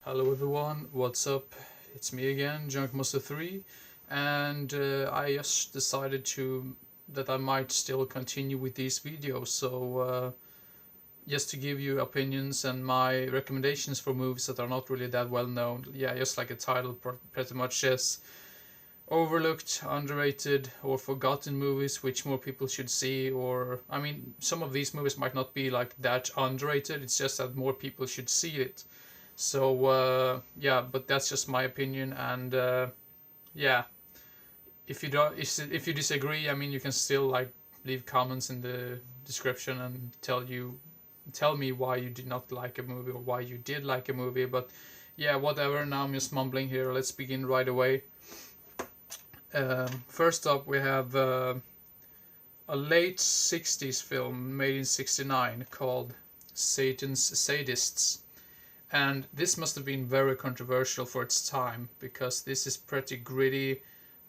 Hello everyone, what's up? It's me again, Junkmaster3, and I just decided that I might still continue with these videos. Just to give you opinions and my recommendations for movies that are not really that well known. Yeah, just like a title pretty much says, overlooked, underrated, or forgotten movies which more people should see. Or I mean, some of these movies might not be like that underrated. It's just that more people should see it. Yeah, but that's just my opinion, and yeah, if you disagree, I mean, you can still like leave comments in the description and tell me why you did not like a movie or why you did like a movie. But yeah, whatever. Now I'm just mumbling here. Let's begin right away. First up, we have a late '60s film made in '69 called Satan's Sadists. And this must have been very controversial for its time because this is pretty gritty,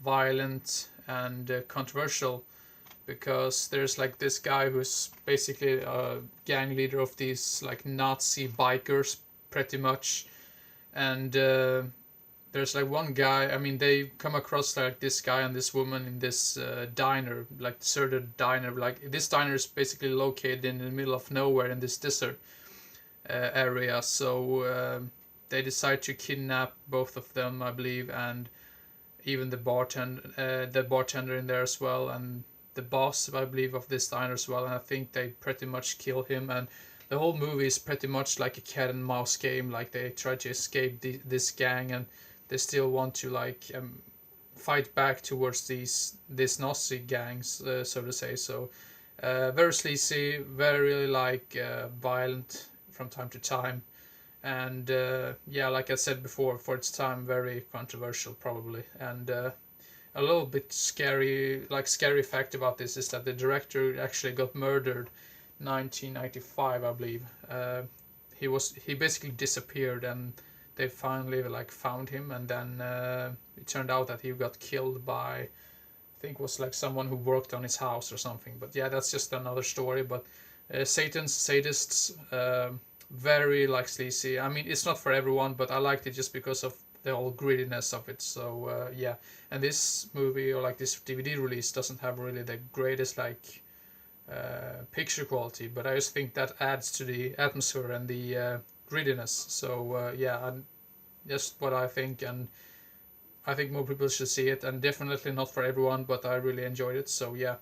violent, and controversial. Because there's like this guy who's basically a gang leader of these like Nazi bikers, pretty much. And there's like one guy. I mean, they come across like this guy and this woman in this diner, like deserted diner. Like this diner is basically located in the middle of nowhere in this desert area. They decide to kidnap both of them, I believe, and even the bartender in there as well, and the boss, I believe, of this diner as well. And I think they pretty much kill him. And the whole movie is pretty much like a cat and mouse game. Like they try to escape this gang, and they still want to fight back towards these Nazi gangs, so to say. Very sleazy, very violent from time to time, and yeah, like I said before, for its time, very controversial probably, and a little bit scary. Like scary fact about this is that the director actually got murdered, 1995, I believe. He basically disappeared, and they finally like found him, and then it turned out that he got killed by, I think it was like someone who worked on his house or something. But yeah, that's just another story. But Satan's Sadists, very like sleazy. I mean, it's not for everyone, but I liked it just because of the whole grittiness of it. Yeah, and this movie or like this DVD release doesn't have really the greatest picture quality, but I just think that adds to the atmosphere and the grittiness. Yeah, and just what I think, and I think more people should see it, and definitely not for everyone, but I really enjoyed it. So yeah,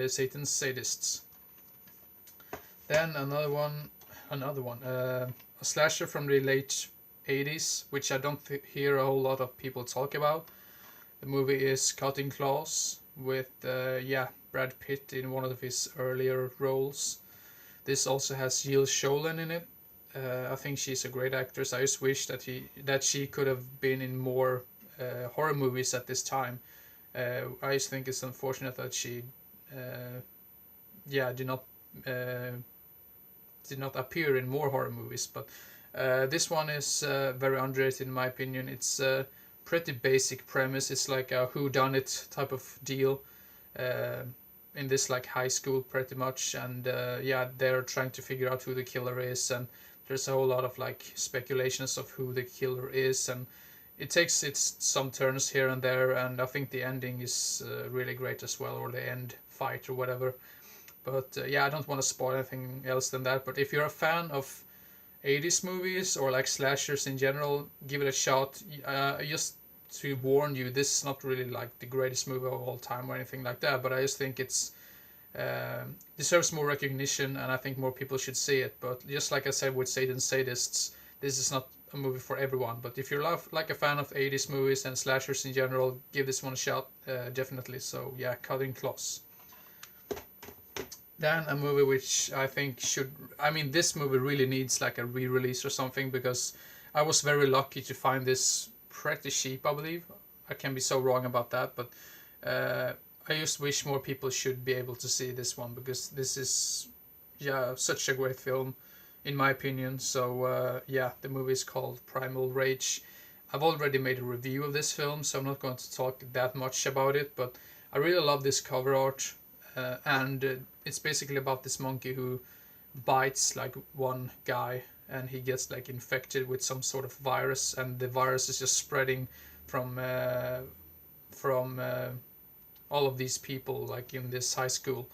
Satan's Sadists. Then another one, a slasher from the late '80s, which I don't hear a whole lot of people talk about. The movie is Cutting Claws with yeah, Brad Pitt in one of his earlier roles. This also has Jill Schoelen in it. I think she's a great actress. I just wish that she could have been in more horror movies at this time. I just think it's unfortunate that she yeah, uh, did not appear in more horror movies. But this one is very underrated in my opinion. It's a pretty basic premise. It's like a whodunit type of deal uh, in this like high school pretty much, and yeah, they're trying to figure out who the killer is, and there's a whole lot of like speculations of who the killer is, and it takes its some turns here and there, and I think the ending is really great as well, or the end fight or whatever. But yeah, I don't want to spoil anything else than that. But if you're a fan of '80s movies or like slashers in general, give it a shot. Just to warn you, this is not really like the greatest movie of all time or anything like that. But I just think it's deserves more recognition, and I think more people should see it. But just like I said with Satan's Sadists, this is not a movie for everyone. But if you're like a fan of '80s movies and slashers in general, give this one a shot, definitely. So yeah, Cutting Claws. Then a movie which I think should, I mean, this movie really needs like a re-release or something, because I was very lucky to find this pretty cheap, I believe. I can be so wrong about that, but uh, I just wish more people should be able to see this one, because this is, yeah, such a great film in my opinion. Yeah, the movie is called Primal Rage. I've already made a review of this film, so I'm not going to talk that much about it, but I really love this cover art, and it's basically about this monkey who bites like one guy, and he gets like infected with some sort of virus, and the virus is just spreading from all of these people like in this high school,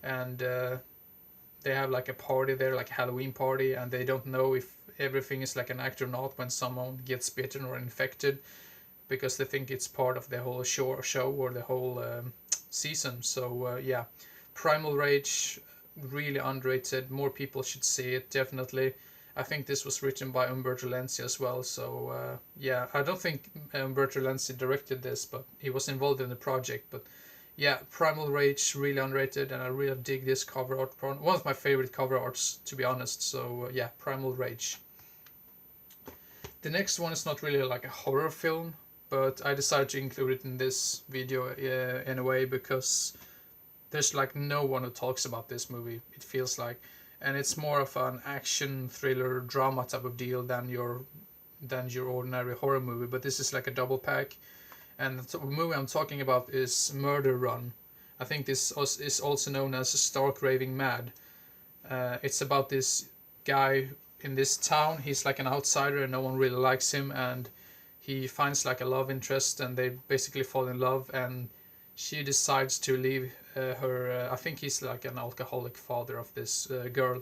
and they have like a party there, like a Halloween party, and they don't know if everything is like an act or not when someone gets bitten or infected, because they think it's part of the whole show or the whole season. So yeah, Primal Rage, really underrated. More people should see it, definitely. I think this was written by Umberto Lenzi as well. So yeah, I don't think Umberto Lenzi directed this, but he was involved in the project. But yeah, Primal Rage, really underrated, and I really dig this cover art. One of my favorite cover arts, to be honest. So yeah, Primal Rage. The next one is not really like a horror film, but I decided to include it in this video in a way because there's like no one who talks about this movie, it feels like, and it's more of an action thriller drama type of deal than your ordinary horror movie. But this is like a double pack, and the movie I'm talking about is Murder Run. I think this is also known as Stark Raving Mad. It's about this guy in this town. He's like an outsider and no one really likes him, and he finds like a love interest, and they basically fall in love, and she decides to leave her I think he's like an alcoholic father of this girl,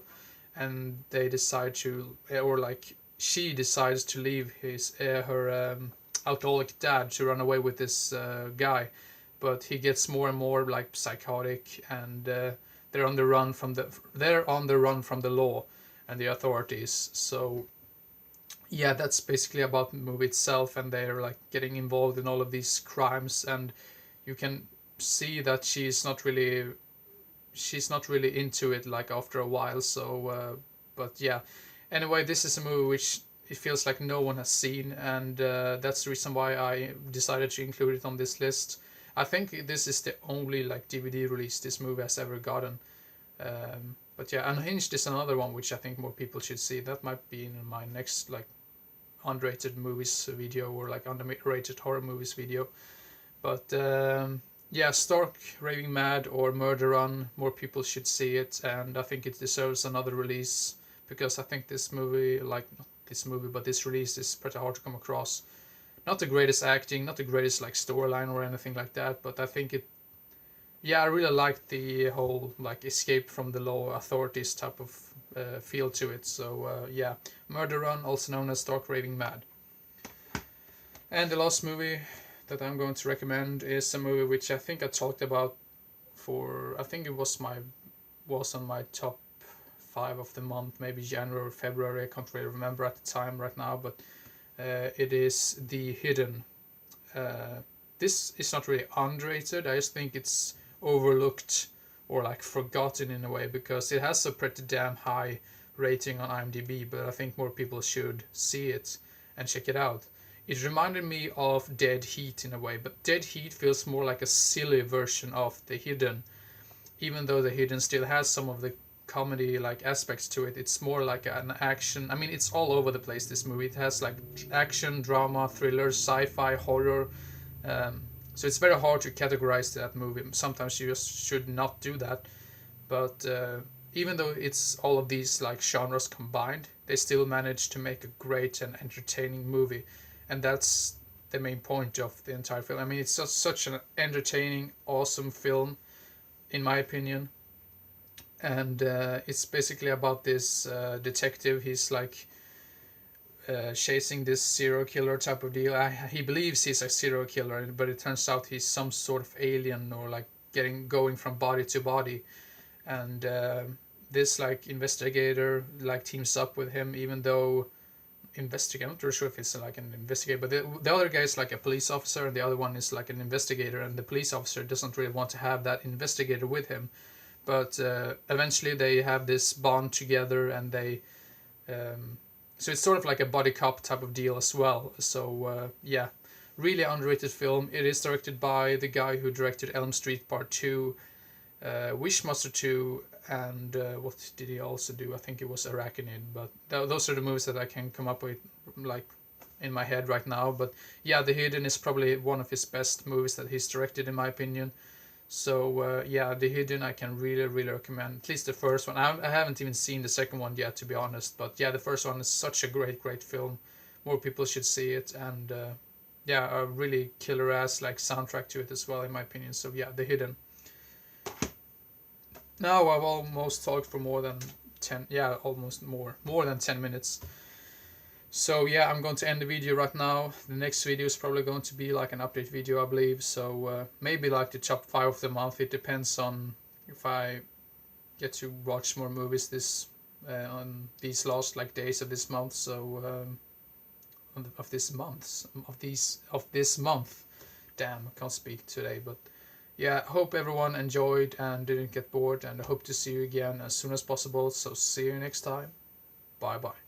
and they decide to or like she decides to leave her alcoholic dad to run away with this guy, but he gets more and more like psychotic, and they're on the run from the law and the authorities. So yeah, that's basically about the movie itself, and they're like getting involved in all of these crimes, and you can see that she's not really into it like after a while. So but yeah, anyway, this is a movie which it feels like no one has seen, and that's the reason why I decided to include it on this list. I think this is the only like DVD release this movie has ever gotten. But yeah, Unhinged is another one which I think more people should see. That might be in my next like underrated movies video, or like underrated horror movies video. But yeah, Stark Raving Mad or Murder Run, more people should see it, and I think it deserves another release, because I think this movie, like not this movie, but this release is pretty hard to come across. Not the greatest acting, not the greatest like storyline or anything like that, but I think it. Yeah, I really like the whole like escape from the law authorities type of feel to it. So yeah, Murder Run, also known as Stark Raving Mad. And the last movie that I'm going to recommend is a movie which I think I talked about for, I think it was on my top 5 of the month, maybe January or February, I can't really remember at the time right now, but it is The Hidden. This is not really underrated, I just think it's overlooked or like forgotten in a way, because it has a pretty damn high rating on IMDb, but I think more people should see it and check it out. It reminded me of Dead Heat in a way, but Dead Heat feels more like a silly version of The Hidden. Even though The Hidden still has some of the comedy like aspects to it, it's more like an action. I mean, it's all over the place, this movie. It has like action, drama, thriller, sci-fi, horror. So it's very hard to categorize that movie. Sometimes you just should not do that. But even though it's all of these like genres combined, they still manage to make a great and entertaining movie. And that's the main point of the entire film. I mean, it's just such an entertaining, awesome film, in my opinion. And it's basically about this detective. He's like chasing this serial killer type of deal. He believes he's a serial killer, but it turns out he's some sort of alien, or like going from body to body. And this like investigator like teams up with him, even though I'm not really sure if it's like an investigator, but the other guy is like a police officer, and the other one is like an investigator, and the police officer doesn't really want to have that investigator with him. But eventually they have this bond together, and they so it's sort of like a buddy cop type of deal as well. So yeah, really underrated film. It is directed by the guy who directed Elm Street Part 2, Wishmaster 2, and what did he also do? I think it was Arachnid, but those are the movies that I can come up with like in my head right now. But yeah, The Hidden is probably one of his best movies that he's directed, in my opinion. So yeah, The Hidden I can really recommend. At least the first one. I haven't even seen the second one yet, to be honest. But yeah, the first one is such a great film. More people should see it, and yeah, a really killer ass like soundtrack to it as well, in my opinion. So yeah, The Hidden. Now I've almost talked for more than 10. Yeah, almost more than 10 minutes. So yeah, I'm going to end the video right now. The next video is probably going to be like an update video, I believe. So maybe like the top 5 of the month. It depends on if I get to watch more movies this on these last like days of this month. So of this month. Damn, I can't speak today. But yeah, hope everyone enjoyed and didn't get bored. And I hope to see you again as soon as possible. So see you next time. Bye bye.